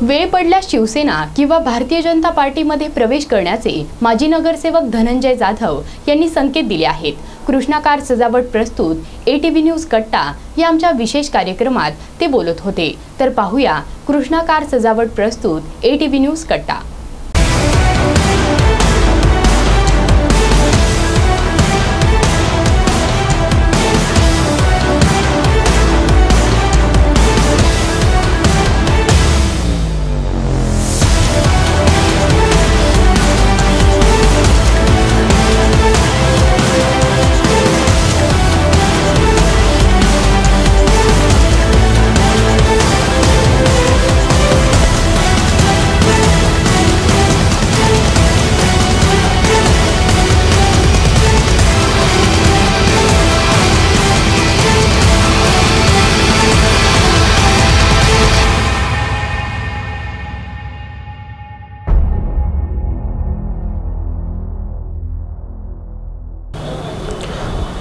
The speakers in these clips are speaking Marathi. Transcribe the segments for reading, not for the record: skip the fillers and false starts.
वेळ पडल्यास शिवसेना किंवा भारतीय जनता पार्टीमध्ये प्रवेश करण्याचे माजी नगरसेवक धनंजय जाधव यांनी संकेत दिले आहेत। कृष्णा कार सजावट प्रस्तुत ATV न्यूज कट्टा या आमच्या विशेष कार्यक्रमात ते बोलत होते। तर पाहूया कृष्णा कार सजावट प्रस्तुत ATV न्यूज कट्टा।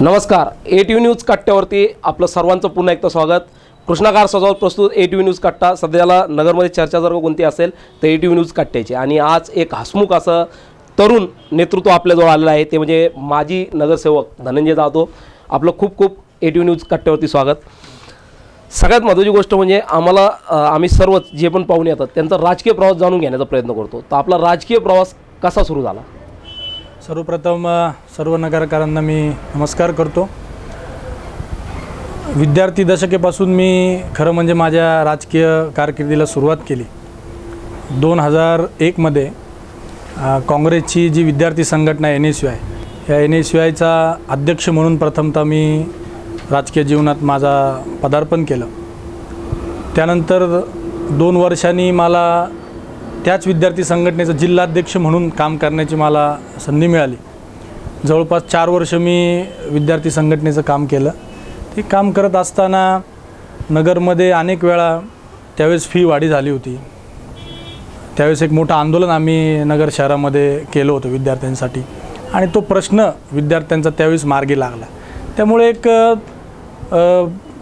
नमस्कार, ATV न्यूज कट्ट्यावरती आपलं सर्वांचं पुन्हा एकदा स्वागत। कृष्णा कार सजावट प्रस्तुत ATV न्यूज कट्टा। सध्याला नगरमध्ये चर्चा जर कोणती असेल तर ATV न्यूज कट्ट्याची। आणि आज एक हसमुख असं तरुण नेतृत्व आपल्याजवळ आलेलं आहे, ते म्हणजे माजी नगरसेवक धनंजय जाधव। आपलं खूप खूप ATV न्यूज कट्ट्यावरती स्वागत। सगळ्यात महत्त्वाची गोष्ट म्हणजे आम्ही सर्वच जे पण पाहुणे येतात त्यांचा राजकीय प्रवास जाणून घेण्याचा प्रयत्न करतो। तर आपला राजकीय प्रवास कसा सुरू झाला? सर्वप्रथम सर्व नगरकरांना मी नमस्कार करतो। विद्यार्थी दशकेपासून मी खरं म्हणजे माझ्या राजकीय कारकिर्दीला सुरुवात केली। 2001 मध्ये काँग्रेसची जी विद्यार्थी संघटना NSY या NSYचा अध्यक्ष म्हणून प्रथमतः मी राजकीय जीवनात माझा पदार्पण केलं। त्यानंतर 2 वर्षांनी मला त्याच विद्यार्थी संघटनेचा जिल्हाध्यक्ष म्हणून काम करण्याची मला संधी मिळाली। जवळपास 4 वर्ष मी विद्यार्थी संघटनेचं काम केलं। ते काम करत असताना नगरमध्ये अनेक वेळा त्यावेळेस फी वाढी झाली होती। त्यावेळेस एक मोठं आंदोलन आम्ही नगर शहरामध्ये केलं होतं विद्यार्थ्यांसाठी, आणि तो प्रश्न विद्यार्थ्यांचा त्यावेळेस मार्गी लागला। त्यामुळे एक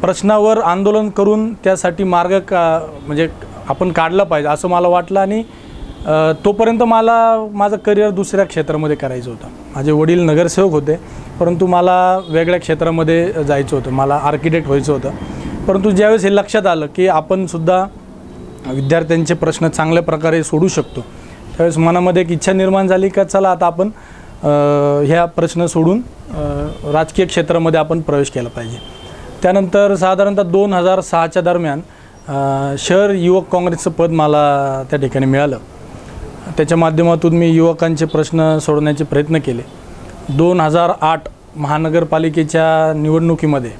प्रश्नावर आंदोलन करून त्यासाठी मार्ग म्हणजे आपण काढला पाहिजे असं मला वाटलं। आणि तोपर्यंत मला माझं करिअर दुसऱ्या क्षेत्रामध्ये करायचं होतं। माझे वडील नगरसेवक होते, परंतु मला वेगळ्या क्षेत्रामध्ये जायचं होतं, मला आर्किटेक्ट व्हायचं होतं। परंतु ज्यावेळेस हे लक्षात आलं की आपण सुद्धा विद्यार्थ्यांचे प्रश्न चांगल्या प्रकारे सोडू शकतो, त्यावेळेस मनामध्ये एक इच्छा निर्माण झाली की चला आता आपण ह्या प्रश्न सोडून राजकीय क्षेत्रामध्ये आपण प्रवेश केला पाहिजे। त्यानंतर साधारणतः 2006च्या दरम्यान शहर युवक काँग्रेसचं पद मला त्या ठिकाणी मिळालं। त्याच्या माध्यमातून मी युवकांचे प्रश्न सोडवण्याचे प्रयत्न केले। 2008 महानगरपालिकेच्या निवडणुकीमध्ये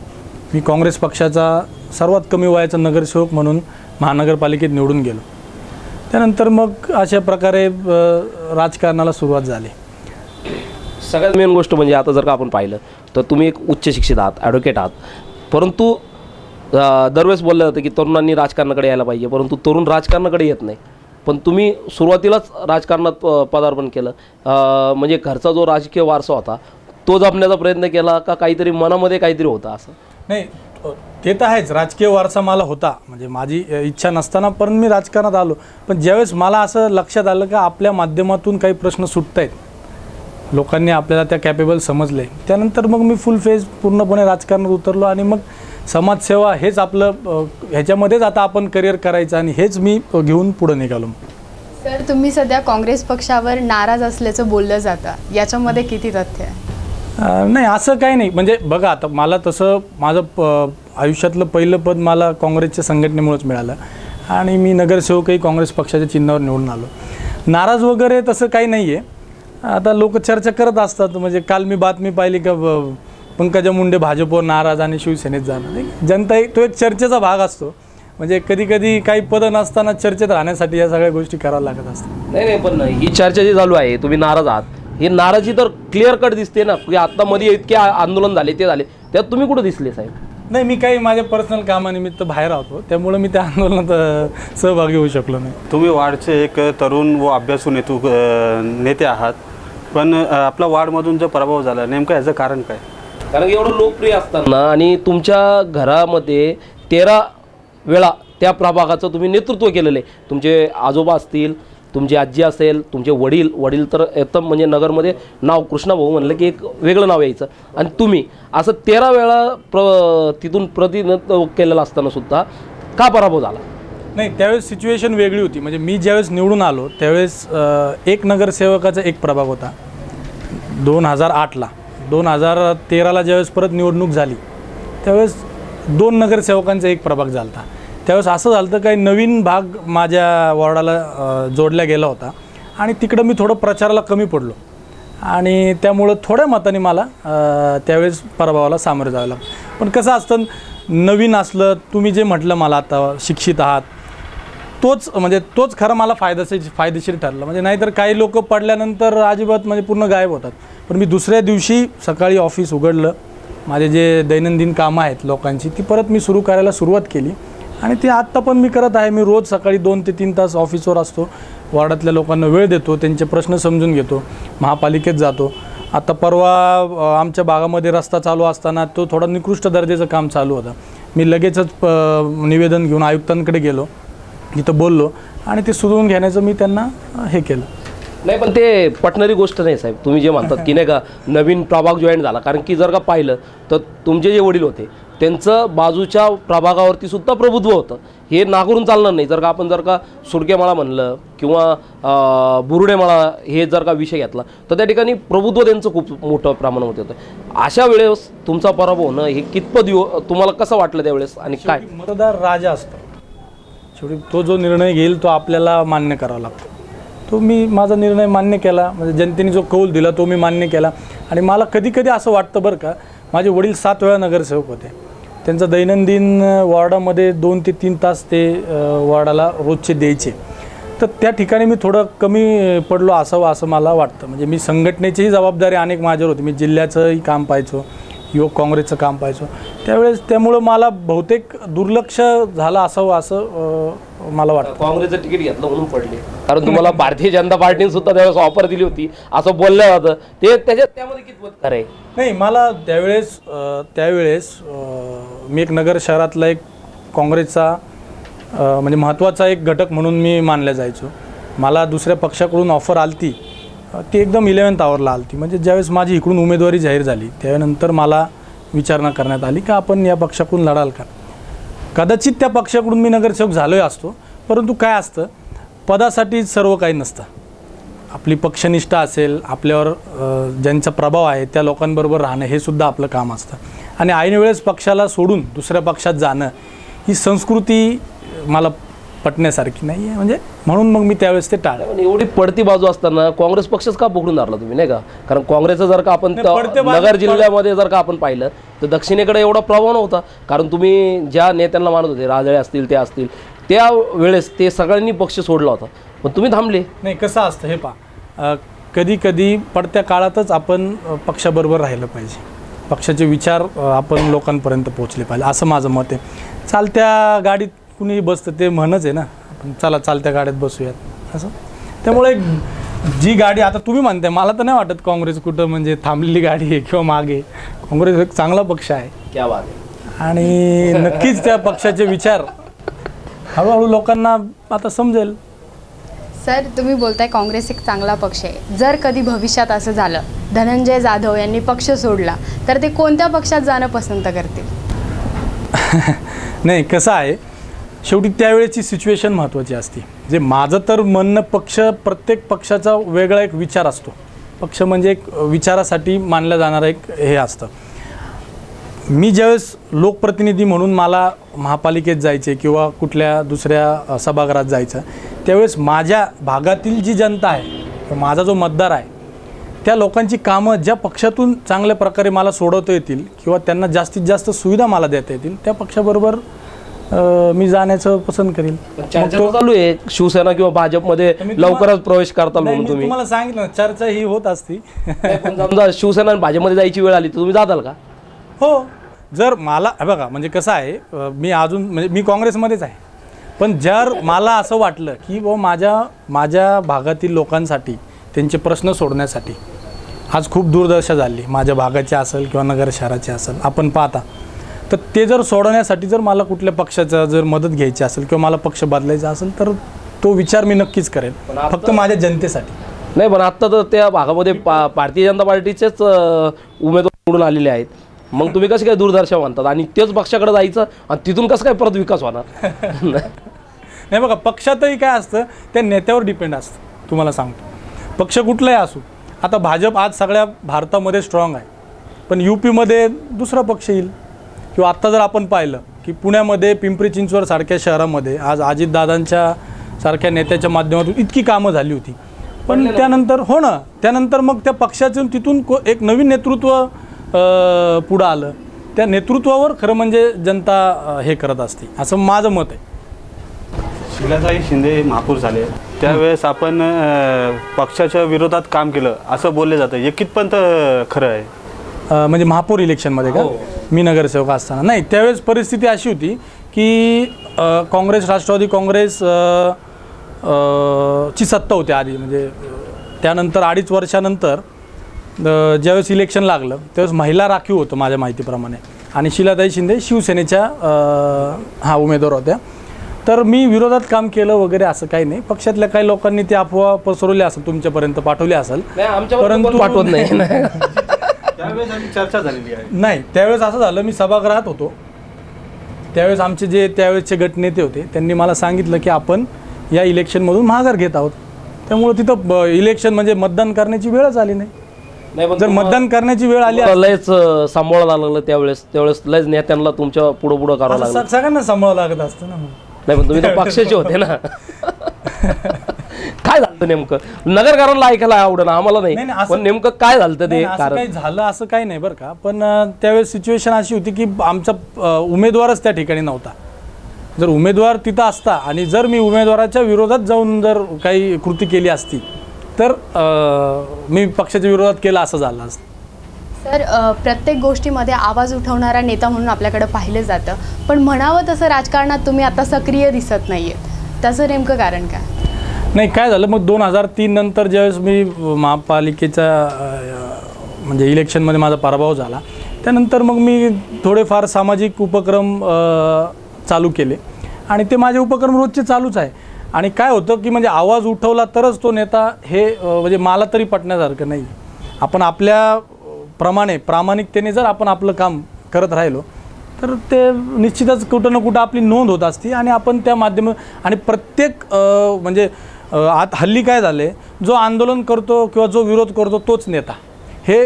मी काँग्रेस पक्षाचा सर्वात कमी वयाचा नगरसेवक म्हणून महानगरपालिकेत निवडून गेलो। त्यानंतर मग अशा प्रकारे राजकारणाला सुरुवात झाली। सगळ्यात मेन गोष्ट म्हणजे आता जर का आपण पाहिलं तर तुम्ही एक उच्च शिक्षित आहात, ॲडव्होकेट आहात, परंतु दरवेळेस बोललं जातं की तरुणांनी राजकारणाकडे यायला पाहिजे, परंतु तरुण राजकारणाकडे येत नाही। पण तुम्ही सुरुवातीलाच राजकारणात पदार्पण केलं, म्हणजे घरचा जो राजकीय वारसा होता तो जपण्याचा प्रयत्न केला का काहीतरी मनामध्ये काहीतरी होतं असं? नाही, ते तर आहेच, राजकीय वारसा मला होता, म्हणजे माझी इच्छा नसताना पण मी राजकारणात आलो। पण ज्यावेळेस मला असं लक्षात आलं की आपल्या माध्यमातून काही प्रश्न सुटत आहेत, लोकांनी आपल्याला त्या कॅपेबल समजले, त्यानंतर मग मी फुल फेज पूर्णपणे राजकारणात उतरलो। आणि मग समाजसेवा हेच आपलं ह्याच्यामध्येच आता आपण करिअर करायचं आणि हेच मी घेऊन पुढे निघालो। सर, तुम्ही सध्या काँग्रेस पक्षावर नाराज असल्याचं बोललं जातं, याच्यामध्ये किती तथ्य आहे? नाही, असं काही नाही। म्हणजे बघा, आता मला तसं माझं आयुष्यातलं पहिलं पद मला काँग्रेसच्या संघटनेमुळेच मिळालं आणि मी नगरसेवकही काँग्रेस पक्षाच्या चिन्हावर निवडून आलो। नाराज वगैरे तसं काही नाही आहे। आता लोक चर्चा करत असतात, म्हणजे काल मी बातमी पाहिली का पंकजा मुंडे भाजपवर नाराज आणि शिवसेनेत जाणार। जनता तो एक चर्चेचा भाग असतो, म्हणजे कधी कधी काही पदं नसताना चर्चेत राहण्यासाठी या सगळ्या गोष्टी कराव्या लागत असतात। नाही, पण ही चर्चा जी चालू आहे, तुम्ही नाराज आहात, ही नाराजी तर क्लिअर कट दिसते ना, की आता मध्ये इतके आंदोलन झाले ते झाले, त्यात तुम्ही कुठं दिसले साहेब? नाही, मी काही माझ्या पर्सनल कामानिमित्त बाहेर होतो, त्यामुळे मी त्या आंदोलनात सहभागी होऊ शकलो नाही। तुम्ही वार्डचे एक तरुण व अभ्यासू नेते आहात, पण आपला वार्डमधून जो पराभव झाला नेमकं याचं कारण काय? कारण एवढं लोकप्रिय असताना आणि तुमच्या घरामध्ये 13 वेळा त्या प्रभागाचं तुम्ही नेतृत्व केलेलं आहे. तुमचे आजोबा असतील, तुमची आजी असेल, तुमचे वडील तर एकदम म्हणजे नगरमध्ये नाव कृष्णाभाऊ म्हणलं की एक वेगळं नाव यायचं. आणि तुम्ही असं 13 वेळा तिथून प्रतिनिधित्व केलेलं असताना सुद्धा का पराभव झाला? नाही, त्यावेळेस सिच्युएशन वेगळी होती. म्हणजे मी ज्यावेळेस निवडून आलो त्यावेळेस एक नगरसेवकाचा एक प्रभाग होता 2008ला. 2013ला ज्यावेळेस परत निवडणूक झाली त्यावेळेस 2 नगरसेवकांचा एक प्रभाग झाला होता. त्यावेळेस असं झालं तर काही नवीन भाग माझ्या वॉर्डाला जोडला गेला होता आणि तिकडं मी थोडं प्रचाराला कमी पडलो आणि त्यामुळं थोड्या मताने मला त्यावेळेस पराभवाला सामोरं जावं लागलं. पण कसं असतं, नवीन असलं, तुम्ही जे म्हटलं मला आता शिक्षित आहात, तोच खरं मला फायदेशीर ठरलं. म्हणजे नाहीतर काही लोक पडल्यानंतर अजिबात म्हणजे पूर्ण गायब होतात. पण मी दुसऱ्या दिवशी सकाळी ऑफिस उघडलं, माझे जे दैनंदिन कामं आहेत लोकांची ती परत मी सुरू करायला सुरुवात केली आणि ते आत्ता पण मी करत आहे. मी रोज सकाळी 2 ते 3 तास ऑफिसवर असतो, वॉर्डातल्या लोकांना वेळ देतो, त्यांचे प्रश्न समजून घेतो, महापालिकेत जातो. आता परवा आमच्या भागामध्ये रस्ता चालू असताना तो थोडा निकृष्ट दर्जाचं काम चालू होतं. मी लगेचच निवेदन घेऊन आयुक्तांकडे गेलो, तिथं बोललो आणि ते सुधरून घेण्याचं मी त्यांना हे केलं. नाही, पण ते पटणारी गोष्ट नाही साहेब. तुम्ही जे म्हणतात की नाही का नवीन प्रभाग जॉईन झाला, कारण की जर का पाहिलं तर तुमचे जे वडील होते त्यांचं बाजूच्या प्रभागावरती सुद्धा प्रभुत्व होतं. हे नागरून चालणार नाही. जर का सुरकेमाळा म्हणलं किंवा बुरुडेमाळा हे जर का विषय घेतला तर त्या ठिकाणी प्रभुत्व त्यांचं खूप मोठं प्रमाणामध्ये होतं. अशा वेळेस तुमचा पराभव होणं हे कितपत तुम्हाला कसं वाटलं त्यावेळेस आणि काय? मतदार राजा असतो शेवटी. तो जो निर्णय घेईल तो आपल्याला मान्य करावा लागतो. तो मी माझा निर्णय मान्य केला. म्हणजे जनतेने जो कौल दिला तो मी मान्य केला. आणि मला कधी कधी असं वाटतं बरं का, माझे वडील 7 वेळा नगरसेवक होते. त्यांचं दैनंदिन वॉर्डामध्ये 2 ते 3 तास ते वॉर्डाला रोजचे द्यायचे. तर त्या ठिकाणी मी थोडं कमी पडलो असावं असं मला वाटतं. म्हणजे मी संघटनेचीही जबाबदारी अनेक माझ्यावर होती. मी जिल्ह्याचंही काम पाहायचो, युवक काँग्रेसचं काम पाहायचो त्यावेळेस. त्यामुळं मला बहुतेक दुर्लक्ष झालं असावं असं मला वाटतं. काँग्रेसचं तिकीट घेतलं म्हणून पडले, कारण तुम्हाला भारतीय जनता पार्टीने सुद्धा त्यावेळेस ऑफर दिली होती असं बोललं जातं. त्यामध्ये कितपत खरं आहे? नाही, मला त्यावेळेस मी एक नगर शहरातला एक काँग्रेसचा म्हणजे महत्त्वाचा एक घटक म्हणून मी मानल्या जायचो. मला दुसऱ्या पक्षाकडून ऑफर आलती, ती एकदम 11th आवरला आलती. म्हणजे ज्यावेळेस माझी इकडून उमेदवारी जाहीर झाली त्यानंतर मला विचारणा करण्यात आली की आपण या पक्षाकडून लढाल का. कदाचित त्या पक्षाकडून मी नगरसेवक झालोय असतो, परंतु काय असतं, पदासाठी सर्व काही नसतं. आपली पक्षनिष्ठा असेल, आपल्यावर ज्यांचा प्रभाव आहे त्या लोकांबरोबर राहणं हे सुद्धा आपलं काम असतं. आणि ऐनवेळेस पक्षाला सोडून दुसऱ्या पक्षात जाणं ही संस्कृती मला पटण्यासारखी नाही आहे. म्हणजे म्हणून मग मी त्यावेळेस ते टाळलं. एवढी पडती बाजू असताना काँग्रेस पक्षच का पकडून धरला तुम्ही, नाही का? कारण काँग्रेसचं जर का आपण नगर जिल्ह्यामध्ये जर का आपण पाहिलं तर दक्षिणेकडे एवढा प्रभाव नव्हता. कारण तुम्ही ज्या नेत्यांना मानत होते, राजळे असतील, ते असतील, त्यावेळेस ते सगळ्यांनी पक्ष सोडला होता, पण तुम्ही थांबले. नाही, कसं असतं हे पहा, कधी कधी पडत्या काळातच आपण पक्षाबरोबर राहिलं पाहिजे. पक्षाचे विचार आपण लोकांपर्यंत पोहोचले पाहिजे असं माझं मत आहे. चालत्या गाडीत कुणीही बसतं, ते म्हणच आहे ना, आपण चला चालत्या गाड्यात बसूयात असं. त्यामुळे जी गाडी आता तुम्ही म्हणताय, मला तर नाही वाटत काँग्रेस कुठं म्हणजे थांबलेली गाडी आहे किंवा मागे. काँग्रेस एक चांगला पक्ष आहे. क्या बात आहे. आणि नक्कीच त्या पक्षाचे विचार हळूहळू लोकांना आता समजेल. सर, तुम्ही बोलताय काँग्रेस एक चांगला पक्ष आहे. जर कधी भविष्यात असं झालं, धनंजय जाधव यांनी पक्ष सोडला, तर ते कोणत्या पक्षात जाणं पसंत करतील? नाही, कसं आहे, शेवटी त्यावेळेची सिच्युएशन महत्त्वाची असते. जे माझं तर म्हणणं, प्रत्येक पक्षाचा वेगळा एक विचार असतो. पक्ष म्हणजे एक विचारासाठी मानलं जाणारं एक हे असतं. मी ज्यावेळेस लोकप्रतिनिधी म्हणून मला महापालिकेत जायचे किंवा कुठल्या दुसऱ्या सभागृहात जायचं, त्यावेळेस माझ्या भागातील जी जनता आहे, माझा जो मतदार आहे, त्या लोकांची कामं ज्या पक्षातून चांगल्या प्रकारे मला सोडवता येतील किंवा त्यांना जास्तीत जास्त सुविधा मला देता येतील त्या पक्षाबरोबर मी जाण्याचं पसंत करेल. चालू आहे शिवसेना किंवा भाजपमध्ये लवकरच प्रवेश करता म्हणून तुम्ही तुम्हाला सांगितलं ना, चर्चा ही होत असती. समजा शिवसेना आणि भाजपमध्ये जायची वेळ आली तर तुम्ही जाताल का? हो, जर मला बघा, म्हणजे कसं आहे, मी अजून म्हणजे मी काँग्रेसमध्येच आहे, पण जर मला असं वाटलं की माझ्या भागातील लोकांसाठी त्यांचे प्रश्न सोडण्यासाठी आज खूप दुर्दशा झाली, माझ्या भागाची असेल किंवा नगर शहराची असेल, आपण पाहता तर ते जर सोडवण्यासाठी जर मला कुठल्या पक्षाचा जर मदत घ्यायची असेल किंवा मला पक्ष बदलायचा असेल तर तो विचार मी नक्कीच करेन, फक्त माझ्या जनतेसाठी. नाही, पण आत्ता तर त्या भागामध्ये भारतीय जनता पार्टीचेच उमेदवार निवडून आलेले आहेत. मग तुम्ही कसं काय दूरदर्शन म्हणतात आणि तेच पक्षाकडे जायचं आणि तिथून कसं काय परत विकास होणार? नाही बघा, पक्षातही काय असतं त्या नेत्यावर डिपेंड असतं. तुम्हाला सांगतो, पक्ष कुठलाही असो, आता भाजप आज सगळ्या भारतामध्ये स्ट्रॉंग आहे, पण UPमध्ये दुसरा पक्ष येईल. किंवा आत्ता जर आपण पाहिलं की पुण्यामध्ये पिंपरी चिंचवड सारख्या शहरामध्ये आज अजितदादांच्या सारख्या नेत्याच्या माध्यमातून इतकी कामं झाली होती, पण त्यानंतर त्यानंतर मग त्या पक्षातून तिथून एक नवीन नेतृत्व पुढं आलं. त्या नेतृत्वावर खरं म्हणजे जनता हे करत असते, असं माझं मत आहे. शिलाताई शिंदे महापौर झाले त्यावेळेस आपण पक्षाच्या विरोधात काम केलं असं बोलले जातं, हे कितपत खरं आहे? म्हणजे महापौर इलेक्शनमध्ये का? मी नगरसेवक असताना नाही, त्यावेळेस परिस्थिती अशी होती की काँग्रेस, राष्ट्रवादी काँग्रेस ची सत्ता होती आधी. म्हणजे त्यानंतर 2.5 वर्षानंतर ज्यावेळेस इलेक्शन लागलं त्यावेळेस महिला राखीव होतं माझ्या माहितीप्रमाणे, आणि शिलाताई शिंदे शिवसेनेच्या उमेदवार होत्या. तर मी विरोधात काम केलं वगैरे असं काही नाही. पक्षातल्या काही लोकांनी ते अफवा पसरवल्या असेल, तुमच्यापर्यंत पाठवल्या असेल, परंतु पाठवत नाही. त्यावेळेस आम्ही चर्चा झालेली आहे. नाही, त्यावेळेस असं झालं, मी सभागृहात होतो त्यावेळेस. आमचे जे त्यावेळेसचे गटनेते होते त्यांनी मला सांगितलं की आपण या इलेक्शनमधून माघार घेत आहोत. त्यामुळे तिथं इलेक्शन म्हणजे मतदान करण्याची वेळच आली नाही. जर मतदान करण्याची वेळ आली, लयच सांभाळावं लागलं त्यावेळेस लयच नेत्यांना तुमच्या पुढं करावं लागलं. सगळ्यांना सांभाळावं लागत असतं ना. नाही, पण तुम्ही तर पक्षाचे होते ना. काय झालं नेमकं? नगरकरांना ऐकायला आवडलं, आम्हाला नाही, पण नेमकं काय झालं ते कारण काही झालं असं काही नाही बरं का. पण त्यावेळेस सिच्युएशन अशी होती की आमचा उमेदवारच त्या ठिकाणी नव्हता. जर उमेदवार तिथं असता आणि जर मी उमेदवाराच्या विरोधात जाऊन जर काही कृती केली असती तर मी पक्षाच्या विरोधात केलं असं झालं असतं. सर, प्रत्येक गोष्टीमध्ये आवाज उठवणारा नेता म्हणून आपल्याकडे पाहिलं जातं, पण म्हणावं तसं राजकारणात तुम्ही आता सक्रिय दिसत नाही आहेत, त्याचं नेमकं कारण काय? नाही, काय झालं मग 2003 नंतर ज्यावेळेस मी महापालिकेचा म्हणजे इलेक्शनमध्ये माझा पराभव झाला, त्यानंतर मग मी थोडेफार सामाजिक उपक्रम चालू केले आणि ते माझे उपक्रम रोजचे चालूच आहे. आणि काय होतं की म्हणजे आवाज उठवला तरच तो नेता हे म्हणजे मला तरी पटण्यासारखं नाही. आपण आपल्या प्रामाणिकतेने जर आपण आपलं काम करत राहिलो तर ते निश्चितच कुठं ना कुठं आपली नोंद होत असते आणि आपण त्या माध्यम आणि प्रत्येक म्हणजे हल्ली काय झाले, जो आंदोलन करतो किंवा जो विरोध करतो तोच नेता, हे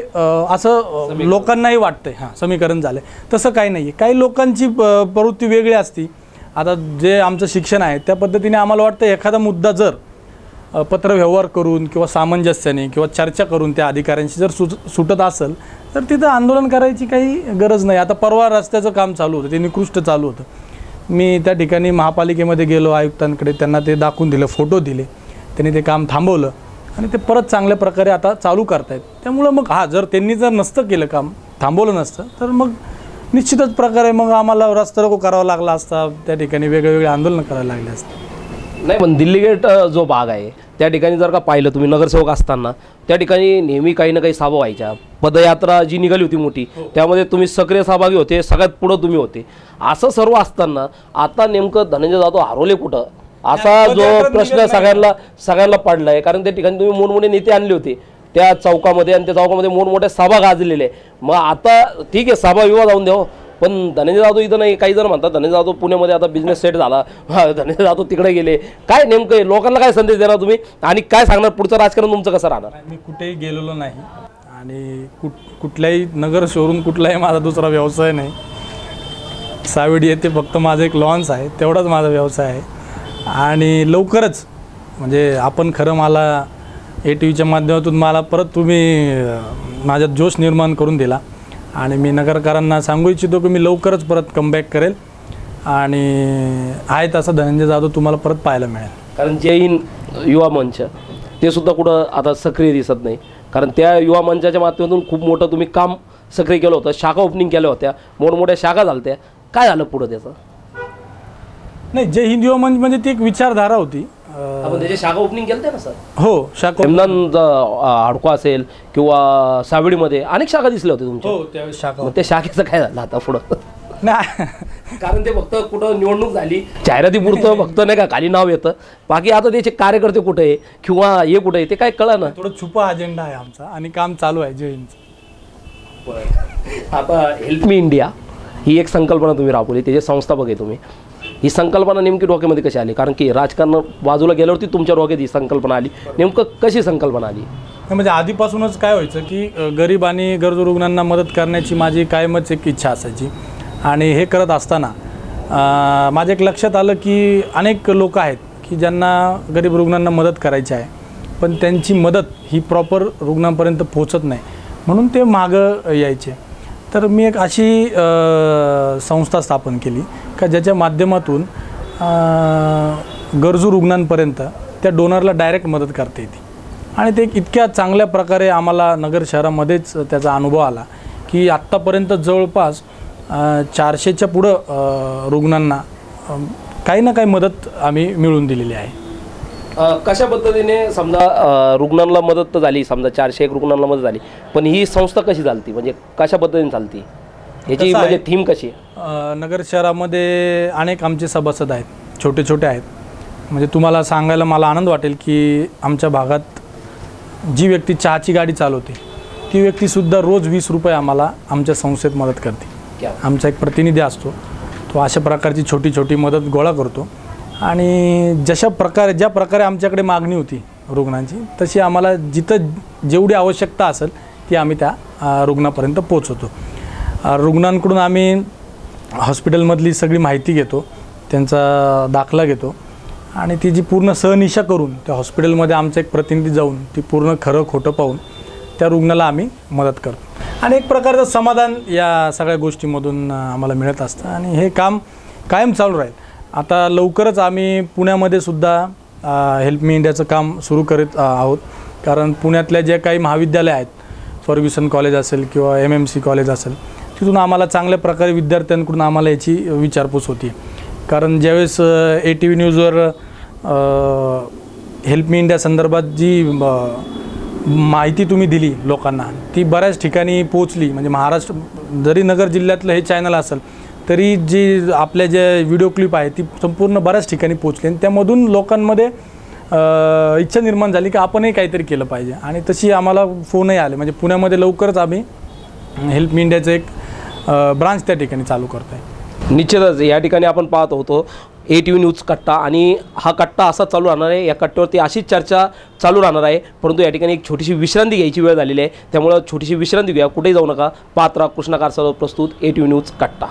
असं लोकांनाही वाटतंय. समीकरण झालं. तसं काही नाही आहे. काही लोकांची प्रवृत्ती वेगळी असती. आता जे आमचं शिक्षण आहे त्या पद्धतीने आम्हाला वाटतं एखादा मुद्दा जर पत्रव्यवहार करून किंवा सामंजस्याने किंवा चर्चा करून त्या अधिकाऱ्यांशी जर सुटत असेल तर तिथं आंदोलन करायची काही गरज नाही. आता परवा रस्त्याचं काम चालू होतं, ते निकृष्ट चालू होतं. मी त्या ठिकाणी महापालिकेमध्ये गेलो, आयुक्तांकडे त्यांना ते दाखवून दिलं, फोटो दिले, त्यांनी ते काम थांबवलं आणि ते परत चांगल्या प्रकारे आता चालू करतायत. त्यामुळं मग जर त्यांनी जर नसतं केलं, काम थांबवलं नसतं तर मग निश्चितच प्रकारे मग आम्हाला रस्ता रोको करावा लागला असता, त्या ठिकाणी वेगवेगळे आंदोलन करायला लागले असते. नाही, पण दिल्ली गेट जो भाग आहे त्या ठिकाणी जर का पाहिलं तुम्ही नगरसेवक असताना, त्या ठिकाणी नेहमी काही ना काही सभा व्हायच्या. पदयात्रा जी निघाली होती मोठी, त्यामध्ये तुम्ही सक्रिय सहभागी होते, सगळ्यात पुढं तुम्ही होते. असं सर्व असताना आता नेमकं धनंजय जाधव हरवले कुठं, असा जो प्रश्न सगळ्यांना पडलाय. कारण त्या ठिकाणी तुम्ही मोठमोठे नेते आणले होते त्या चौकामध्ये आणि त्या चौकामध्ये मोठमोठ्या सभा गाजलेल्या आहे. मग आता ठीक आहे, सभा विवाद जाऊन द्यावं, पण धनंजय जाधव इथं नाही. काही जण म्हणतात धनंजय जाधव पुण्यामध्ये आता बिझनेस सेट झाला, धनंजय जाधव तिकडे गेले. काय नेमकं लोकांना काय संदेश देणार तुम्ही आणि काय सांगणार पुढचं राजकारण तुमचं कसं राहणार? मी कुठेही गेलेलो नाही आणि कुठल्याही नगर शोरूम कुठलाही माझा दुसरा व्यवसाय नाही. सावेडी येथे फक्त माझं एक लॉन्स आहे, तेवढाच माझा व्यवसाय आहे. आणि लवकरच म्हणजे आपण खरं मला ATVच्या माध्यमातून मला परत तुम्ही माझ्यात जोश निर्माण करून दिला आणि मी नगरकरांना सांगू इच्छितो की मी लवकरच परत कमबॅक करेल आणि आहे तसा धनंजय जाधव तुम्हाला परत पाहायला मिळेल. कारण जय हिंद युवा मंच ते सुद्धा कुठं आता सक्रिय दिसत नाही. कारण त्या युवा मंचाच्या माध्यमातून खूप मोठं तुम्ही काम सक्रिय केलं होतं, शाखा ओपनिंग केल्या होत्या, मोठमोठ्या शाखा झाल्या. काय झालं पुढं त्याचं? नाही, जय हिंद युवा मंच म्हणजे ती एक विचारधारा होती. आपण त्याची शाखा ओपनिंग केलं ना सर? हो, शाखा हडको असेल किंवा सावडीमध्ये अनेक शाखा दिसल्या होत्या तुमच्या. हो, त्यावेळेस शाखा. मग त्या शाखेचं काय झालं आता पुढं? नाही कारण ते फक्त कुठं निवडणूक झाली जाहिरातीपुरतं फक्त नाही का खाली नाव येतं, बाकी आता त्याचे कार्यकर्ते कुठे आहे किंवा हे कुठे आहे ते काय कळलं ना. थोडं छुपा अजेंडा आहे आमचा आणि काम चालू आहे जय हिंदचं. आता हेल्प मी इंडिया ही एक संकल्पना तुम्ही राबवली, त्याचे संस्थापक आहे तुम्ही. ही संकल्पना नेमकी डोक्यामध्ये कशी आली? कारण की राजकारण बाजूला गेल्यावरती तुमच्या डोक्यात ही संकल्पना आली, नेमकं कशी संकल्पना आली? म्हणजे आधीपासूनच काय व्हायचं की गरीब आणि गरजू रुग्णांना मदत करण्याची माझी कायमच एक इच्छा असायची. आणि हे करत असताना माझ्या एक लक्षात आलं की अनेक लोक आहेत की ज्यांना गरीब रुग्णांना मदत करायची आहे, पण त्यांची मदत ही प्रॉपर रुग्णांपर्यंत पोहोचत नाही, म्हणून ते मागं यायचे. तर मी एक अशी संस्था स्थापन केली का ज्याच्या माध्यमातून गरजू रुग्णांपर्यंत त्या डोनरला डायरेक्ट मदत करता येते. आणि ते इतक्या चांगल्या प्रकारे आम्हाला नगर शहरामध्येच त्याचा अनुभव आला की आत्तापर्यंत जवळपास 400च्या पुढं रुग्णांना काही ना काही मदत आम्ही मिळवून दिलेली आहे. कशा पद्धतीने समजा रुग्णांना मदत तर झाली, समजा 401 रुग्णांना मदत झाली, पण ही संस्था कशी चालती, म्हणजे कशा पद्धतीने चालती, ह्याची म्हणजे थीम कशी आहे? नगर शहरामध्ये अनेक आमचे सभासद आहेत, छोटे छोटे आहेत. म्हणजे तुम्हाला सांगायला मला आनंद वाटेल की आमच्या भागात जी व्यक्ती चहाची गाडी चालवते ती व्यक्तीसुद्धा रोज 20 रुपये आम्हाला आमच्या संस्थेत मदत करते. आमचा एक प्रतिनिधी असतो, तो अशा प्रकारची छोटी छोटी मदत गोळा करतो. आणि ज्या प्रकारे आमच्याकडे मागणी होती रुग्णांची, तशी आम्हाला जिथं जेवढी आवश्यकता असेल ती आम्ही त्या रुग्णापर्यंत पोचवतो. रुग्णांकडून आम्ही हॉस्पिटलमधली सगळी माहिती घेतो, त्यांचा दाखला घेतो आणि ती जी पूर्ण सहनिशा करून त्या हॉस्पिटलमध्ये आमचा एक प्रतिनिधी जाऊन ती पूर्ण खरं खोटं पाहून त्या रुग्णाला आम्ही मदत करतो. आणि एक प्रकारचं समाधान या सगळ्या गोष्टीमधून आम्हाला मिळत असतं आणि हे काम कायम चालू राहील. आता लवकरच आम्ही पुण्यामध्ये सुद्धा हेल्प मी इंडियाचं काम सुरू करत आहोत. कारण पुण्यातल्या जे काही महाविद्यालय आहेत, फर्ग्युसन कॉलेज असेल किंवा MMC कॉलेज असेल, तिथून आम्हाला चांगल्या प्रकारे विद्यार्थ्यांकडून आम्हाला याची विचारपूस होती. कारण ज्यावेळेस ATV न्यूजवर हेल्प मी इंडिया संदर्भात जी माहिती तुम्ही दिली लोकांना, ती बऱ्याच ठिकाणी पोचली. म्हणजे महाराष्ट्र जरी नगर जिल्ह्यातलं हे चॅनल असेल तरी जी आपल्या जे व्हिडिओ क्लिप आहे ती संपूर्ण बऱ्याच ठिकाणी पोचली आणि त्यामधून लोकांमध्ये इच्छा निर्माण झाली की आपणही काहीतरी केलं पाहिजे. आणि तशी आम्हाला फोनही आले. म्हणजे पुण्यामध्ये लवकरच आम्ही हेल्प मी इंडियाचं एक ब्रांच त्या ठिकाणी चालू करतो आहे. निश्चितच या ठिकाणी आपण पाहत होतो ATV न्यूज कट्टा, आणि हा कट्टा असा चालू राहणार आहे. या कट्ट्यावरती अशीच चर्चा चालू राहणार आहे. परंतु या ठिकाणी एक छोटीशी विश्रांती घ्यायची वेळ झालेली आहे, त्यामुळं छोटीशी विश्रांती घ्या, कुठेही जाऊ नका. पात्रा कृष्णाकार सर्व प्रस्तुत ATV न्यूज कट्टा.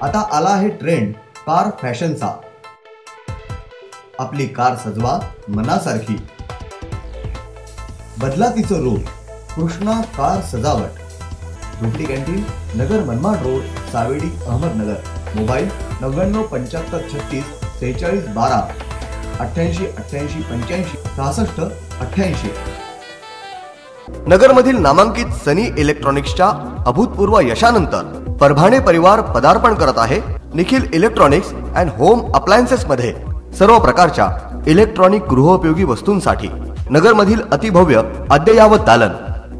आता आला आहे ट्रेंड कार फॅशनचा. आपली कार सजवा मनासारखी, बदला तिचं रूप. कृष्णा कार सजावट, झोपडी canteen, Nagar Manmad road, Savedi, Ahmednagar. Mobile 99 75 36 46 12 88 88 85 66 88. नगरमधील नामांकित सनी इलेक्ट्रॉनिक्सच्या अभूतपूर्व यशानंतर परभाणे परिवार पदार्पण करत आहे Nikhil electronics and home appliances मध्ये. सर्व प्रकारच्या इलेक्ट्रॉनिक गृहोपयोगी वस्तूंसाठी नगरमधील अतिभव्य अद्ययावत दालन.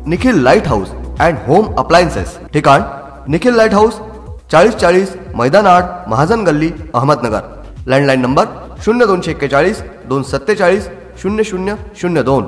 Nikhil light house and home appliances. ठिकाण निखिल लाईट हाऊस, 4040 मैदान आड, महाजन गल्ली, अहमदनगर. Landline number 0241 247 0002.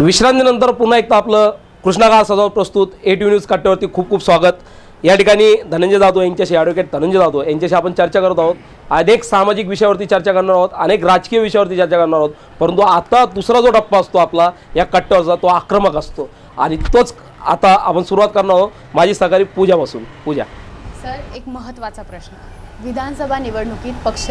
विश्रांतीनंतर पुन्हा एकदा आपलं कृष्णागार सजावट प्रस्तुत ATV न्यूज कट्ट्यावरती खूप खूप स्वागत. या ठिकाणी धनंजय जाधव यांच्याशी ॲडव्होकेट धनंजय जाधव यांच्याशी आपण चर्चा करत आहोत. अनेक सामाजिक विषयावरती चर्चा करणार आहोत, अनेक राजकीय विषयावरती चर्चा करणार आहोत. परंतु आता दुसरा जो टप्पा असतो आपला या कट्ट्यावरचा तो आक्रमक असतो आणि तोच आता आपण सुरुवात करणार आहोत माझी सहकारी पूजापासून. पूजा सर, एक महत्त्वाचा प्रश्न. विधानसभा निवडणुकीत पक्ष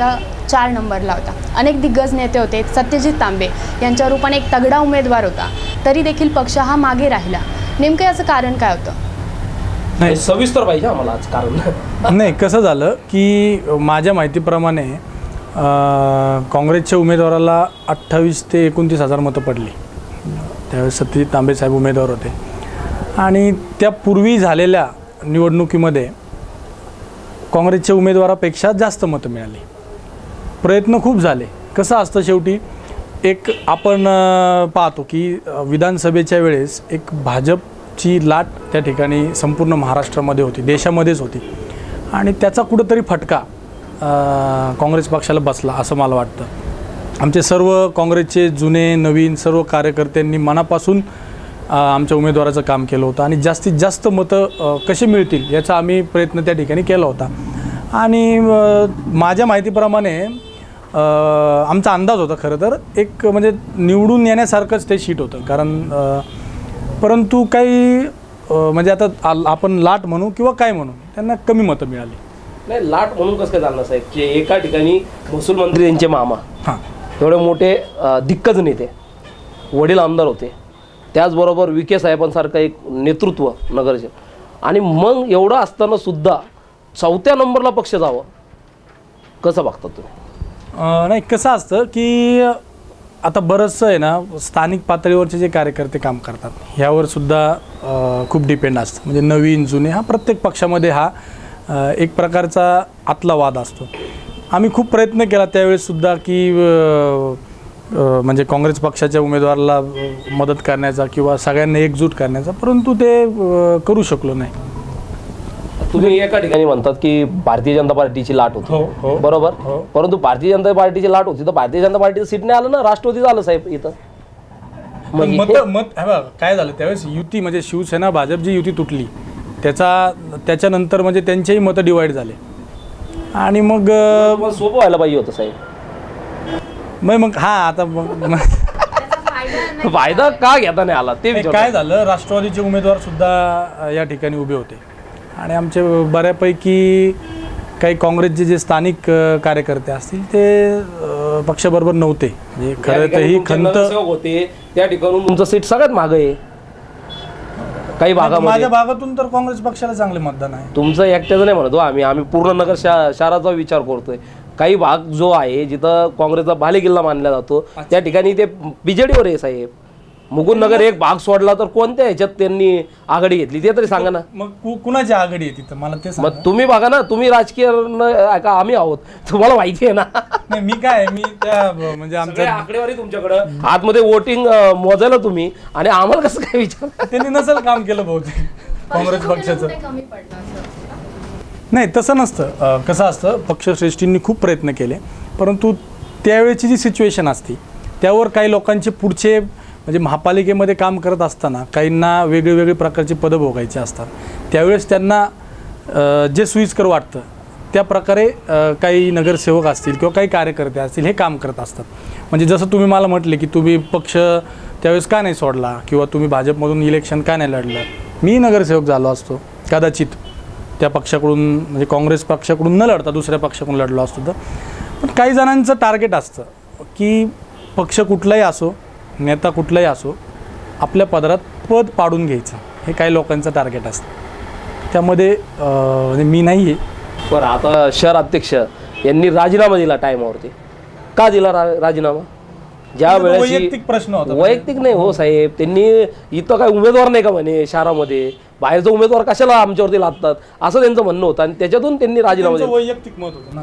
4 नंबरला होता. अनेक दिग्गज नेते होते. सत्यजित तांबे यांच्या रूपाने एक तगडा उमेदवार होता, तरी देखील पक्ष हा मागे राहिला. नेमकं याचं कारण काय होतं? नाही, सविस्तर पाहिजे आम्हाला आज कारण. नाही, कसं झालं की माझ्या माहितीप्रमाणे काँग्रेसच्या उमेदवाराला 28 ते 29 हजार मतं पडली. त्यावेळेस सत्यजित तांबे साहेब उमेदवार होते आणि त्यापूर्वी झालेल्या निवडणुकीमध्ये काँग्रेसच्या उमेदवारापेक्षा जास्त मतं मिळाली. प्रयत्न खूप झाले. कसं असतं, शेवटी एक आपण पाहतो की विधानसभेच्या वेळेस एक भाजपची लाट त्या ठिकाणी संपूर्ण महाराष्ट्रामध्ये होती, देशामध्येच होती आणि त्याचा कुठंतरी फटका काँग्रेस पक्षाला बसला असं मला वाटतं. आमचे सर्व काँग्रेसचे जुने नवीन सर्व कार्यकर्त्यांनी मनापासून आमच्या उमेदवाराचं काम केलं होतं आणि जास्तीत जास्त मतं कशी मिळतील याचा आम्ही प्रयत्न त्या ठिकाणी केला होता. आणि माझ्या माहितीप्रमाणे आमचा अंदाज होता खरं तर एक म्हणजे निवडून येण्यासारखंच ते शीट होतं. कारण परंतु काही म्हणजे आता आपण लाट म्हणू किंवा काय म्हणू, त्यांना कमी मतं मिळाली. नाही, लाट म्हणून कसं काय चालणार साहेब की एका ठिकाणी महसूल मंत्री यांचे मामा एवढे मोठे दिग्गज नेते, वडील आमदार होते, त्याचबरोबर विखे साहेबांसारखं एक नेतृत्व नगरचे, आणि मग एवढं असताना सुद्धा 4थ्या नंबरला पक्ष जावं, कसं बघतात तुम्ही? नाही, कसं असतं की आता बरंचसं आहे ना, स्थानिक पातळीवरचे जे कार्यकर्ते काम करतात ह्यावर सुद्धा खूप डिपेंड असतं. म्हणजे नवीन जुने हा प्रत्येक पक्षामध्ये हा एक प्रकारचा आतला वाद असतो. आम्ही खूप प्रयत्न केला त्यावेळेससुद्धा की म्हणजे काँग्रेस पक्षाच्या उमेदवाराला मदत करण्याचा किंवा सगळ्यांना एकजूट करण्याचा, परंतु ते करू शकलो नाही. तुम्ही एका ठिकाणी म्हणतात की भारतीय जनता पार्टीची लाट होती, बरोबर, परंतु भारतीय जनता पार्टीची लाट होती तर भारतीय जनता पार्टीचं सीट नाही आलं ना, राष्ट्रवादी झालं साहेब इथं. काय झालं त्यावेळेस युती म्हणजे शिवसेना भाजप जी युती तुटली त्याच्यानंतर म्हणजे त्यांचेही मतं डिवाईड झाले आणि मग सोपं व्हायला पाहिजे होतं साहेब. मग हा आता फायदा का घेता नाही आला ते काय झालं, राष्ट्रवादीचे उमेदवार सुद्धा या ठिकाणी उभे होते आणि आमचे बऱ्यापैकी काही काँग्रेसचे जे स्थानिक कार्यकर्ते असतील ते पक्षाबरोबर नव्हते. म्हणजे खरं तर ही खंत होते त्या ठिकाणी तुमचं सीट सगळ्यात मागं आहे. काही भागामध्ये माझ्या भागातून तर काँग्रेस पक्षाला चांगले मतदान आहे. तुमचं एकट्याचं नाही म्हणतो आम्ही पूर्ण नगर शहराचा विचार करतोय. काही भाग जो आहे जिथं काँग्रेसचा बालेकिल्ला मानला जातो त्या ठिकाणी ते बीजेडीवर आहे साहेब. मुकुंद नगर एक भाग सोडला तर कोणत्या ह्याच्यात त्यांनी आघाडी घेतली ते तरी सांगा ना. मग कुणाची आघाडी आहे तिथं मला ते मग तुम्ही बघा ना, तुम्ही राजकीय आम्ही आहोत, तुम्हाला माहिती आहे ना. नाही, मी काय मी त्या म्हणजे आमच्या आकडेवारी तुमच्याकडं आतमध्ये वोटिंग मोजायला तुम्ही आणि आम्हाला कसं काय विचार. त्यांनी नसेल काम केलं बहुतेक काँग्रेस पक्षाचं. नाही, तसं नसतं. कसं असतं, पक्षश्रेष्ठींनी खूप प्रयत्न केले परंतु त्यावेळेची जी सिच्युएशन असते त्यावर काही लोकांचे पुढचे म्हणजे महापालिकेमध्ये काम करत असताना काहींना वेगवेगळे प्रकारची पदं भोगायची असतात. त्यावेळेस त्यांना जे सोयीस्कर वाटतं त्या प्रकारे काही नगरसेवक असतील किंवा काही कार्यकर्ते असतील हे काम करत असतात. म्हणजे जसं तुम्ही मला म्हटले की तुम्ही पक्ष त्यावेळेस का नाही सोडला किंवा तुम्ही भाजपमधून इलेक्शन का नाही लढलं, मी नगरसेवक झालो असतो कदाचित त्या पक्षाकडून म्हणजे काँग्रेस पक्षाकडून न लढता दुसऱ्या पक्षाकडून लढलो असतो. तर पण काही जणांचं टार्गेट असतं की पक्ष कुठलाही असो, नेता कुठलाही असो, आपल्या पदरात पद पाडून घ्यायचं हे काही लोकांचं टार्गेट असतं. त्यामध्ये म्हणजे मी नाही आहे. बरं, आता शहर अध्यक्ष यांनी राजीनामा दिला टाईमावरती. का दिला राजीनामा? ज्या वेळेस वैयक्तिक प्रश्न होता. वैयक्तिक नाही हो साहेब, त्यांनी इथं काय उमेदवार नाही का म्हणे शहरामध्ये, बाहेरचा उमेदवार कशाला आमच्यावरती लादतात असं त्यांचं म्हणणं होतं आणि त्याच्यातून त्यांनी राजीनामा दिला. वैयक्तिक मत होतं ना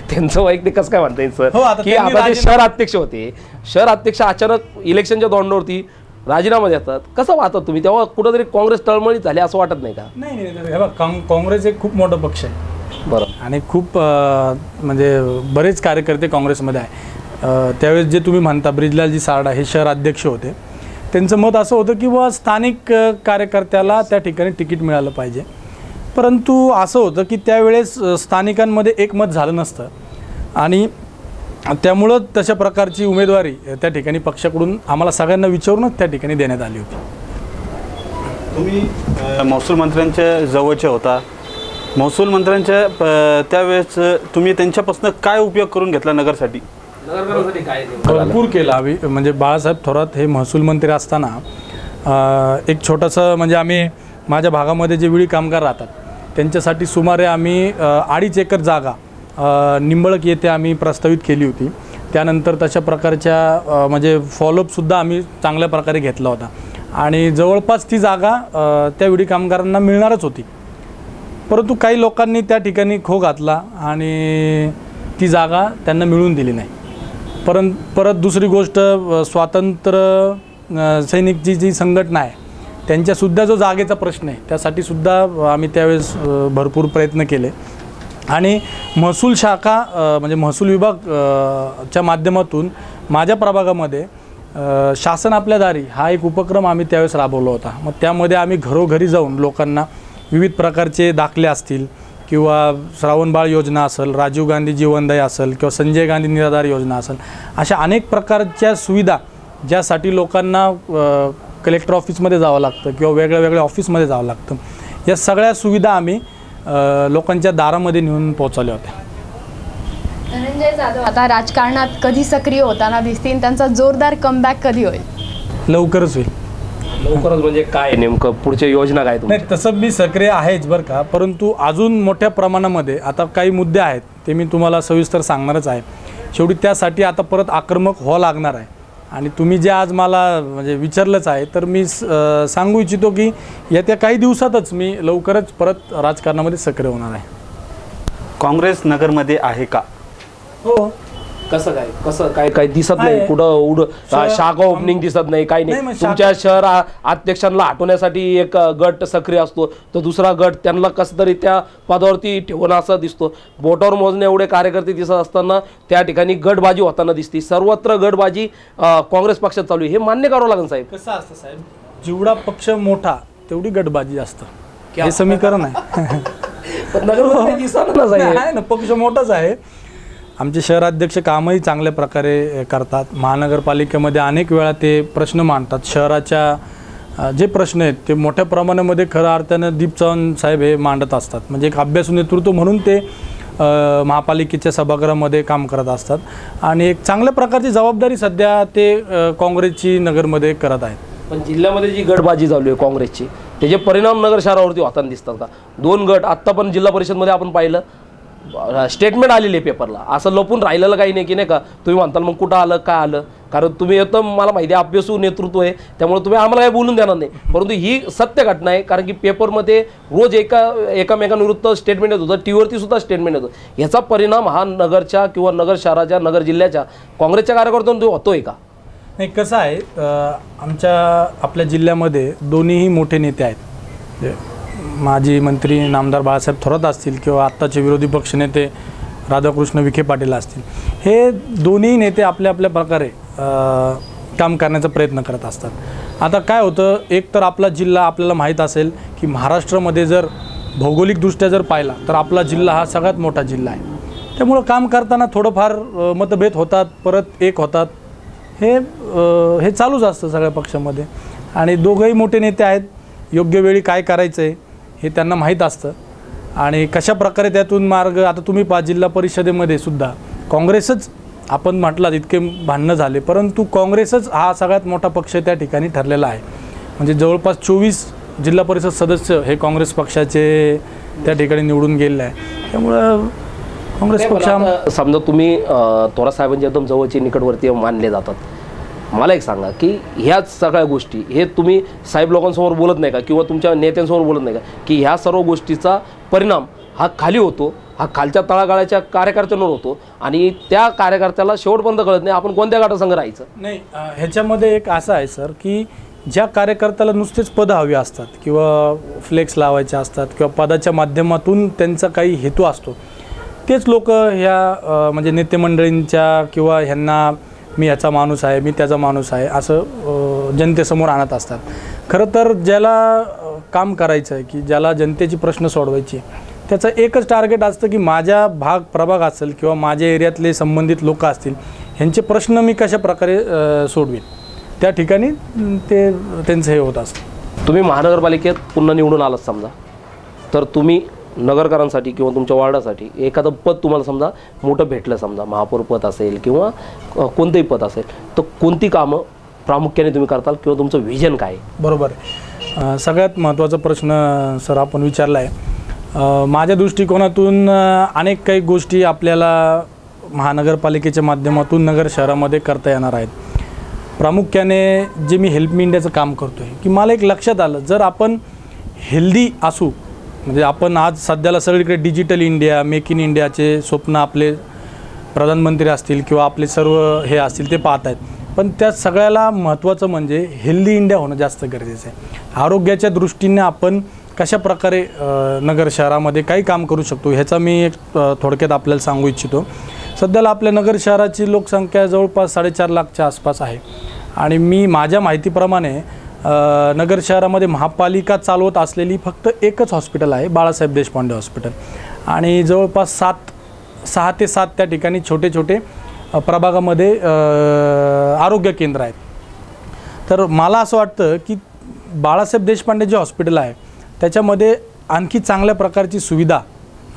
त्यांचं वैयक्तिक कसं काय म्हणता येईल सर? हो, आता की आता ते शहर अध्यक्ष होते, शहर अध्यक्ष अचानक इलेक्शनच्या तोंडावरती राजीनामा देतात, कसं वाटतं तुम्ही? तेव्हा कुठंतरी काँग्रेस तळमळीत झाली असं वाटत नाही का? नाही, काँग्रेस एक खूप मोठा पक्ष आहे. बरं, आणि खूप म्हणजे बरेच कार्यकर्ते काँग्रेसमध्ये आहे. त्यावेळेस जे तुम्ही म्हणता ब्रिजलालजी सारडा हे शहर अध्यक्ष होते, त्यांचं मत असं होतं की बुवा स्थानिक कार्यकर्त्याला त्या ठिकाणी तिकीट मिळालं पाहिजे, परंतु असं होतं की त्यावेळेस स्थानिकांमध्ये एकमत झालं नसतं आणि त्यामुळं तशा प्रकारची उमेदवारी त्या ठिकाणी पक्षाकडून आम्हाला सगळ्यांना विचारूनच त्या ठिकाणी देण्यात आली होती. तुम्ही महसूल मंत्र्यांच्या जवळचे होता. महसूल मंत्र्यांच्या त्यावेळेस तुम्ही त्यांच्यापासून काय उपयोग करून घेतला नगरसाठी? भरपूर केला. म्हणजे बाळासाहेब थोरात हे महसूल मंत्री असताना एक छोटंसं म्हणजे आम्ही माझ्या भागामध्ये जे विळी कामगार राहतात त्यांच्यासाठी सुमारे आम्ही 2.5 एकर जागा निंबळक येथे आम्ही प्रस्तावित केली होती. त्यानंतर तशा प्रकारच्या म्हणजे फॉलोअपसुद्धा आम्ही चांगल्या प्रकारे घेतला होता आणि जवळपास ती जागा त्या विळी कामगारांना मिळणारच होती, परंतु काही लोकांनी त्या ठिकाणी खो घातला आणि ती जागा त्यांना मिळून दिली नाही. परत दुसरी गोष्ट, स्वातंत्र्य सैनिकची जी संघटना आहे त्यांच्यासुद्धा जो जागेचा प्रश्न आहे त्यासाठी सुद्धा आम्ही त्यावेळेस भरपूर प्रयत्न केले आणि महसूल शाखा म्हणजे महसूल विभाग च्या माध्यमातून माझ्या प्रभागामध्ये शासन आपल्या दारी हा एक उपक्रम आम्ही त्यावेळेस राबवला होता. मग त्यामध्ये आम्ही घरोघरी जाऊन लोकांना विविध प्रकारचे दाखले असतील किंवा श्रावणबाळ योजना असेल, राजीव गांधी जीवनदायी असेल किंवा संजय गांधी निराधार योजना असेल, अशा अनेक प्रकारच्या सुविधा ज्यासाठी लोकांना कलेक्टर ऑफिसमध्ये जावं लागतं किंवा वेगळ्या ऑफिसमध्ये जावं लागतं, या सगळ्या सुविधा आम्ही लोकांच्या दारामध्ये नेऊन पोहोचवल्या होत्या. धनंजय जाधव आता राजकारणात कधी सक्रिय होताना दिसतील, त्यांचा जोरदार कमबॅक कधी होईल? लवकरच होईल. लवकरच म्हणजे काय नेमकं पुढच्या योजना काय नाही, तसं मी सक्रिय आहेच बरं का, परंतु अजून मोठ्या प्रमाणामध्ये आता काही मुद्दे आहेत ते मी तुम्हाला सविस्तर सांगणारच आहे. शेवटी त्यासाठी आता परत आक्रमक व्हावं लागणार आहे आणि तुम्ही जे आज मला म्हणजे विचारलंच आहे तर मी सांगू इच्छितो की येत्या काही दिवसातच मी लवकरच परत राजकारणामध्ये सक्रिय होणार आहे. काँग्रेस नगरमध्ये आहे का? हो. कसं काय दिसत नाही कुठं शाखा ओपनिंग दिसत नाही, काही नाही. तुमच्या शहर अध्यक्षांना हटवण्यासाठी एक गट सक्रिय असतो, तो दुसरा गट त्यांना कसं तरी त्या पदावरती ठेवणं असं दिसतो. बोटावर मोजणे एवढे कार्यकर्ते दिसत असताना त्या ठिकाणी गटबाजी होताना दिसते. सर्वत्र गटबाजी काँग्रेस पक्षात चालू आहे, हे मान्य करावं लागेल साहेब. कसं असतं साहेब, जेवढा पक्ष मोठा तेवढी गटबाजी असतं, हे समीकरण आहे. नाही ना, पक्ष मोठाच आहे. आमचे शहराध्यक्ष कामही चांगल्या प्रकारे करतात. महानगरपालिकेमध्ये अनेक वेळा ते प्रश्न मांडतात. शहराच्या जे प्रश्न आहेत ते मोठ्या प्रमाणामध्ये खऱ्या अर्थानं दीप चव्हाण साहेब हे मांडत असतात. म्हणजे एक अभ्यासू नेतृत्व म्हणून ते महापालिकेच्या सभागृहामध्ये काम करत असतात आणि एक चांगल्या प्रकारची जबाबदारी सध्या ते काँग्रेसची नगरमध्ये करत आहेत. पण जिल्ह्यामध्ये जी गटबाजी चालू आहे काँग्रेसची, त्याचे परिणाम नगर शहरावरती होताना दिसतात का? 2 गट आत्ता पण जिल्हा परिषदमध्ये आपण पाहिलं, स्टेटमेंट आलेली आहे पेपरला, असं लपून राहिलेलं काही नाही की नाही का तुम्ही म्हणताल मग कुठं आलं काय आलं, कारण तुम्ही येतं मला माहिती आहे अभ्यासू नेतृत्व आहे त्यामुळे तुम्ही आम्हाला काही बोलून देणार नाही, परंतु ही सत्य घटना आहे. कारण की पेपरमध्ये रोज एकामेकांविरुद्ध स्टेटमेंट येत होतं, टीव्हीवरती सुद्धा स्टेटमेंट येतं. याचा परिणाम हा नगरच्या किंवा नगर शहराच्या नगर जिल्ह्याच्या काँग्रेसच्या कार्यकर्त्यांना होतोय का? नाही, कसं आहे, आपल्या जिल्ह्यामध्ये दोन्हीही मोठे नेते आहेत. माजी मंत्री नामदार बाळासाहेब थोरात असतील किंवा आत्ताचे विरोधी पक्षनेते राधाकृष्ण विखे पाटील असतील, हे दोन्ही नेते आपल्या आपल्या प्रकारे काम करण्याचा प्रयत्न करत असतात. आता काय होतं, एक तर आपला जिल्हा आपल्याला माहीत असेल की महाराष्ट्रामध्ये जर भौगोलिकदृष्ट्या जर पाहिला तर आपला जिल्हा हा सगळ्यात मोठा जिल्हा आहे. त्यामुळं काम करताना थोडंफार मतभेद होतात, परत एक होतात, हे चालूच असतं सगळ्या पक्षामध्ये. आणि दोघंही मोठे नेते आहेत, योग्य वेळी काय करायचं आहे हे त्यांना माहीत असतं आणि कशा प्रकारे त्यातून मार्ग. आता तुम्ही जिल्हा परिषदेमध्ये सुद्धा काँग्रेसच आपण म्हटलात इतके भांडणं झाले, परंतु काँग्रेसच हा सगळ्यात मोठा पक्ष त्या ठिकाणी ठरलेला आहे. म्हणजे जवळपास 24 जिल्हा परिषद सदस्य हे काँग्रेस पक्षाचे त्या ठिकाणी निवडून गेलेले आहे. त्यामुळं काँग्रेस पक्ष, समजा तुम्ही थोरात साहेबांचे एकदम जवळचे निकटवर्तीय मानले जातात, मला एक सांगा की ह्याच सगळ्या गोष्टी हे तुम्ही साहेब लोकांसमोर बोलत नाही का किंवा तुमच्या नेत्यांसमोर बोलत नाही का की ह्या सर्व गोष्टीचा परिणाम हा खाली होतो, हा खालच्या तळागाळाच्या कार्यकर्त्यांवर होतो आणि त्या कार्यकर्त्याला शेवटपर्यंत कळत नाही आपण कोणत्या गटासंघ राहायचं? नाही, ह्याच्यामध्ये एक असं आहे सर की ज्या कार्यकर्त्याला नुसतेच पदं हवी असतात किंवा फ्लेक्स लावायचे असतात किंवा पदाच्या माध्यमातून त्यांचा काही हेतू असतो, तेच लोक ह्या म्हणजे नेते मंडळींच्या किंवा ह्यांना मी ह्याचा माणूस आहे, मी त्याचा माणूस आहे असं जनतेसमोर आणत असतात. खरं तर ज्याला काम करायचं आहे, की ज्याला जनतेची प्रश्न सोडवायची, त्याचं एकच टार्गेट असतं की माझ्या प्रभाग असेल किंवा माझ्या एरियातले संबंधित लोक असतील, ह्यांचे प्रश्न मी कशा प्रकारे सोडवीन, त्या ठिकाणी ते त्यांचं हे होत असतं. तुम्ही महानगरपालिकेत पुन्हा निवडून आलात समजा, तर तुम्ही नगरकरांसाठी किंवा तुमच्या वार्डासाठी एखादं पद तुम्हाला समजा मोठं भेटलं, समजा महापौर पद असेल किंवा कोणतंही पद असेल, तर कोणती कामं प्रामुख्याने तुम्ही करताल किंवा तुमचं व्हिजन काय आहे? बरोबर आहे. सगळ्यात महत्त्वाचा प्रश्न सर आपण विचारला आहे. माझ्या दृष्टिकोनातून अनेक काही गोष्टी आपल्याला महानगरपालिकेच्या माध्यमातून नगर शहरामध्ये करता येणार आहेत. प्रामुख्याने जे मी हेल्प मी इंडियाचं काम करतो आहे, की मला एक लक्षात आलं, जर आपण हेल्दी असू, म्हणजे आपण आज सध्याला सगळीकडे डिजिटल इंडिया, मेक इन इंडियाचे स्वप्न आपले प्रधानमंत्री असतील किंवा आपले सर्व हे असतील ते पाहत आहेत, पण त्या सगळ्याला महत्त्वाचं म्हणजे हेल्दी इंडिया होणं जास्त गरजेचं आहे. आरोग्याच्या दृष्टीने आपण कशा प्रकारे नगर शहरामध्ये काही काम करू शकतो ह्याचा मी एक थोडक्यात आपल्याला सांगू इच्छितो. सध्याला आपल्या नगर शहराची लोकसंख्या जवळपास 4.5 लाखच्या आसपास आहे आणि मी माझ्या माहितीप्रमाणे नगर शहरामध्ये महापालिका चालवत असलेली फक्त एकच हॉस्पिटल आहे, बाळासाहेब देशपांडे हॉस्पिटल, आणि जवळपास 6 ते 7 त्या ठिकाणी छोटे छोटे प्रभागामध्ये आरोग्य केंद्र आहेत. तर मला असं वाटतं की बाळासाहेब देशपांडे जे हॉस्पिटल आहे त्याच्यामध्ये आणखी चांगल्या प्रकारची सुविधा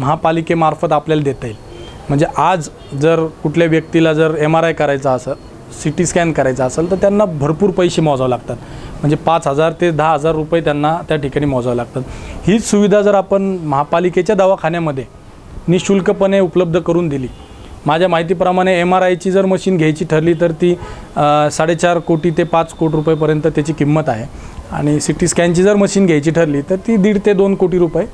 महापालिकेमार्फत आपल्याला देता येईल. म्हणजे आज जर कुठल्या व्यक्तीला जर MRI करायचा असेल, CT स्कॅन करायचा असेल, तर त्यांना भरपूर पैसे मोजावे लागतात, म्हणजे 5,000 ते 10,000 रुपये त्यांना त्या ठिकाणी मोजावे लागतात. हीच सुविधा जर आपण महापालिकेच्या दवाखान्यामध्ये निःशुल्कपणे उपलब्ध करून दिली, माझ्या माहितीप्रमाणे MRIची जर मशीन घ्यायची ठरली तर ती 4.5 कोटी ते 5 कोटी रुपयेपर्यंत त्याची किंमत आहे, आणि CT स्कॅनची जर मशीन घ्यायची ठरली तर ती 1.5 ते 2 कोटी रुपये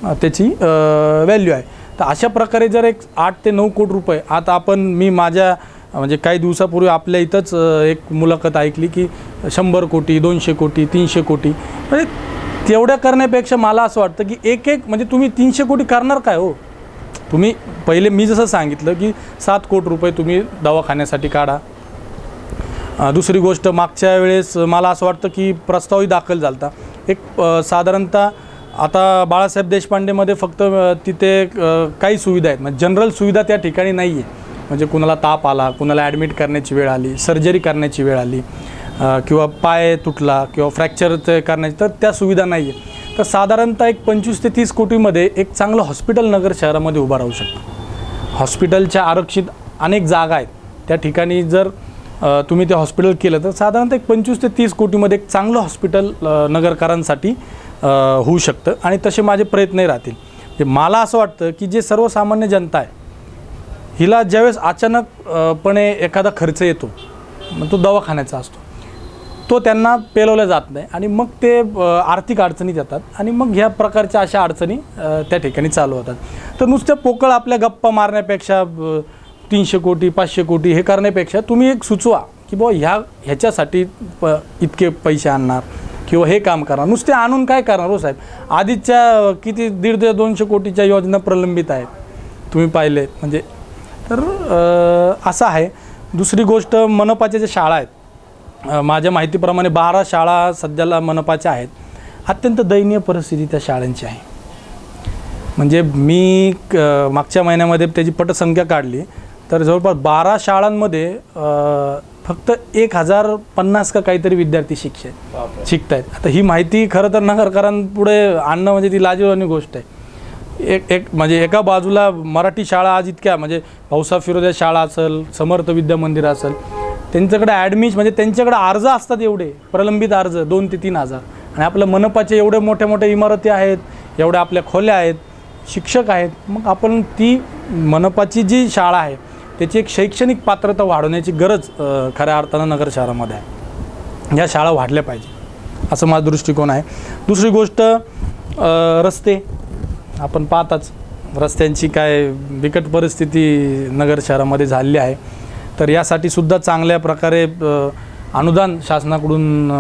त्याची व्हॅल्यू आहे. तर अशा प्रकारे जर एक 8 ते 9 कोटी रुपये, आता मी माझ्या म्हणजे काही दिवसापूर्वी आपल्या इथंच एक मुलाखत ऐकली की 100 कोटी, 200 कोटी, 300 कोटी, म्हणजे तेवढ्या करण्यापेक्षा मला असं वाटतं की एक म्हणजे तुम्ही 300 कोटी करणार काय हो? तुम्ही पहिले मी जसं सांगितलं की 7 कोटी रुपये तुम्ही दवाखान्यासाठी काढा. दुसरी गोष्ट, मागच्या वेळेस मला असं वाटतं की प्रस्तावही दाखल झाला होता एक साधारणतः, आता बाळासाहेब देशपांडेमध्ये फक्त तिथे काही सुविधा आहेत, म्हणजे जनरल सुविधा त्या ठिकाणी नाही आहे. म्हणजे कुणाला ताप आला, कुणाला ॲडमिट करण्याची वेळ आली, सर्जरी करण्याची वेळ आली, किंवा पाय तुटला किंवा फ्रॅक्चर करण्याची, तर त्या सुविधा नाही आहे. तर साधारणतः एक 25 ते 30 कोटीमध्ये एक चांगलं हॉस्पिटल नगर शहरामध्ये उभं राहू शकतं. हॉस्पिटलच्या आरक्षित अनेक जागा आहेत, त्या ठिकाणी जर तुम्ही ते हॉस्पिटल केलं तर साधारणतः एक 25 ते 30 कोटीमध्ये एक चांगलं हॉस्पिटल नगरकरांसाठी होऊ शकतं, आणि तसे माझे प्रयत्नही राहतील. मला असं वाटतं की जे सर्वसामान्य जनता आहे हिला ज्यावेळेस अचानकपणे एखादा खर्च येतो, मग तो दवाखान्याचा असतो, तो त्यांना पेलवला जात नाही, आणि मग ते आर्थिक अडचणीत येतात, आणि मग ह्या प्रकारच्या अशा अडचणी त्या ठिकाणी चालू होतात. तर नुसत्या पोकळ आपल्या गप्पा मारण्यापेक्षा 300 कोटी 500 कोटी हे करण्यापेक्षा तुम्ही एक सुचवा की बुवा ह्याच्यासाठी इतके पैसे आणणार किंवा हे काम करणार. नुसते आणून काय करणार हो साहेब? आधीच्या किती 1.5 ते 200 कोटीच्या योजना प्रलंबित आहेत, तुम्ही पाहिले म्हणजे. तर असं आहे. दुसरी गोष्ट, मनपाच्या ज्या शाळा आहेत, माझ्या माहितीप्रमाणे 12 शाळा सध्याला मनपाच्या आहेत. अत्यंत दयनीय परिस्थिती त्या शाळांची आहे. म्हणजे मी मागच्या महिन्यामध्ये त्याची पटसंख्या काढली तर जवळपास 12 शाळांमध्ये फक्त 1050 का काहीतरी विद्यार्थी शिकत आहेत. आता ही माहिती खरं तर नगरकरांपुढे आणणं म्हणजे ती लाजिरवाणी गोष्ट आहे. म्हणजे एका बाजूला मराठी शाळा आज इतक्या, म्हणजे भाऊसाहेब फिरोजा शाळा असेल, समर्थ विद्या मंदिर असेल, त्यांच्याकडे ॲडमिशन म्हणजे त्यांच्याकडे अर्ज असतात एवढे प्रलंबित अर्ज 2 ते 3 हजार, आणि आपल्या मनपाचे एवढे मोठ्या मोठ्या इमारती आहेत, एवढ्या आपल्या खोल्या आहेत, शिक्षक आहेत. मग आपण ती मनपाची जी शाळा आहे त्याची एक शैक्षणिक पात्रता वाढवण्याची गरज खऱ्या अर्थानं नगर शहरामध्ये आहे. या शाळा वाढल्या पाहिजे असं माझा दृष्टिकोन आहे. दुसरी गोष्ट, रस्ते आपण पाहताच, रस्त्यांची काय बिकट परिस्थिती नगर शहरामध्ये झालेली आहे. तर यासाठी सुद्धा चांगल्या प्रकारे अनुदान शासनाकडून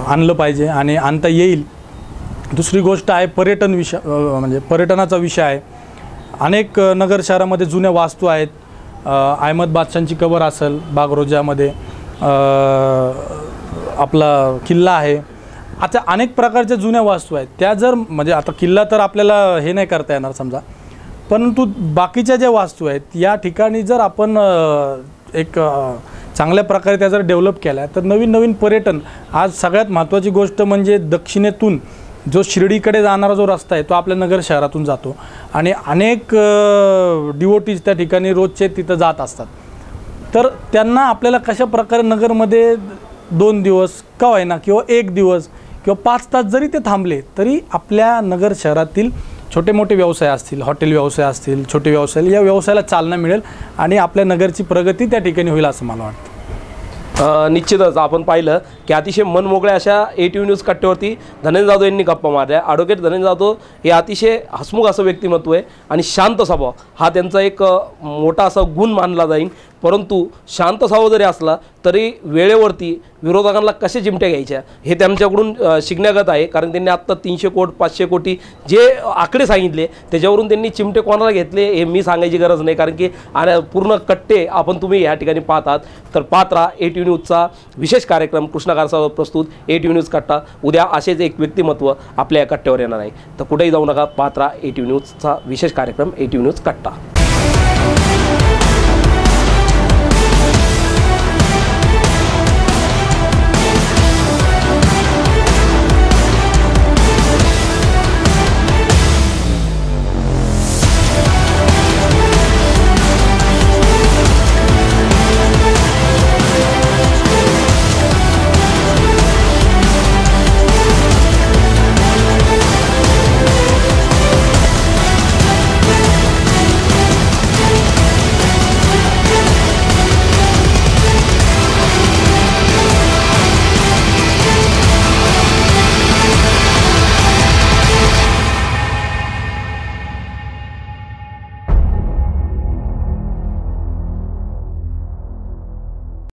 आणलं पाहिजे आणि आणता येईल. दुसरी गोष्ट आहे पर्यटन विषय, म्हणजे पर्यटनाचा विषय आहे. अनेक नगर शहरामध्ये जुन्या वास्तू आहेत, अहमद बादशांची कबर असेल बागरोजामध्ये, आपला किल्ला आहे. आता अनेक प्रकारच्या जुन्या वास्तू आहेत त्या जर म्हणजे आता किल्ला तर आपल्याला हे नाही करता येणार समजा, परंतु बाकीच्या ज्या वास्तू आहेत या ठिकाणी जर आपण एक चांगल्या प्रकारे त्या जर डेव्हलप केल्या तर नवीन नवीन पर्यटन. आज सगळ्यात महत्त्वाची गोष्ट म्हणजे दक्षिणेतून जो शिर्डीकडे जाणारा जो रस्ता आहे तो आपल्या नगर शहरातून जातो आणि अनेक डिवोटीज त्या ठिकाणी रोजचे तिथं जात असतात. तर त्यांना आपल्याला कशा प्रकारे नगरमध्ये 2 दिवस का होईना किंवा 1 दिवस किंवा 5 तास जरी ते थांबले तरी आपल्या नगर शहरातील छोटे मोठे व्यवसाय असतील, हॉटेल व्यवसाय असतील, छोटे व्यवसाय, या व्यवसायाला चालना मिळेल आणि आपल्या नगरची प्रगती त्या ठिकाणी होईल असं मला वाटतं. निश्चितच आपण पाहिलं की अतिशय मनमोकळ्या अशा ATV न्यूज कट्ट्यावरती धनंजय जाधव यांनी गप्पा मारल्या. ॲडव्होकेट धनंजय जाधव हे अतिशय हसमुख असं व्यक्तिमत्व आहे आणि शांत स्वभाव हा त्यांचा एक मोठा असा गुण मानला जाईल. परंतु शांत स्वभाव जरी असला तरी वेळेवरती विरोधकांना कसे चिमट्या घ्यायच्या हे त्यांच्याकडून शिकण्यागत आहे. कारण त्यांनी आत्ता 300 कोटी 500 कोटी जे आकडे सांगितले त्याच्यावरून त्यांनी चिमटे कोणाला घेतले हे मी सांगायची गरज नाही, कारण की पूर्ण कट्टे आपण तुम्ही या ठिकाणी पाहतात. तर पात्रा ATV न्यूजचा विशेष कार्यक्रम कृष्णागारसह प्रस्तुत ATV न्यूज कट्टा. उद्या असेच एक व्यक्तिमत्व आपल्या या कट्ट्यावर येणार आहे. तर कुठेही जाऊ नका. पात्रा ATV न्यूजचा विशेष कार्यक्रम ATV न्यूज कट्टा.